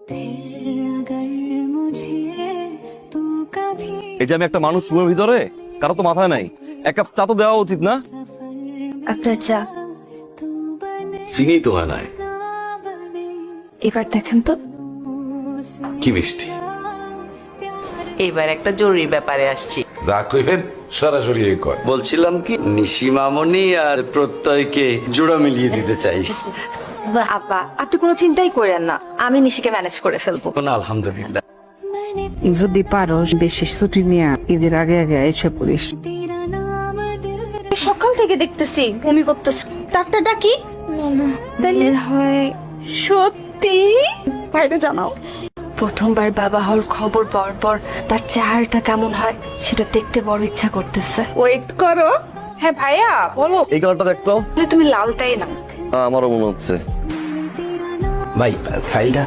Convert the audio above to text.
এই যে আমি একটা মানুষ রুমের ভিতরে, কারো তো মাথায় নাই, এক কাপ চা তো দেওয়া উচিত না? আপনার চা চিনি তো হয় নাই। এবার দেখেন তো। কি মিষ্টি। এবার একটা জরুরি ব্যাপারে আসছি। যা কইবেন সরাসরি কয়। বলছিলাম কি, নিশি মামনি আর প্রত্যয়কে জোড়া মিলিয়ে দিতে চাই। আব্বা, আপনি কোনো চিন্তাই করেন না, আমি নিশিকে ম্যানেজ করে ফেলবো। না, আলহামদুলিল্লাহ। যদি পারো বেশি ছুটি নিয়ে ঈদের আগে আগে এসে পড়িস। সকাল থেকে দেখতেছি বমি করতেছ, ডাক্তারটা কি তাহলে হয় সত্যি? বাইরে জানাও। প্রথমবার বাবা হওয়ার খবর পাওয়ার পর তার চেহারাটা কেমন হয় সেটা দেখতে বড় ইচ্ছা করতেছে। ওয়েট করো। হ্যাঁ ভাইয়া বলো। এই কালারটা দেখতো, তুমি লালটাই না। আমারও মনে হচ্ছে। ভাই ফাইলটা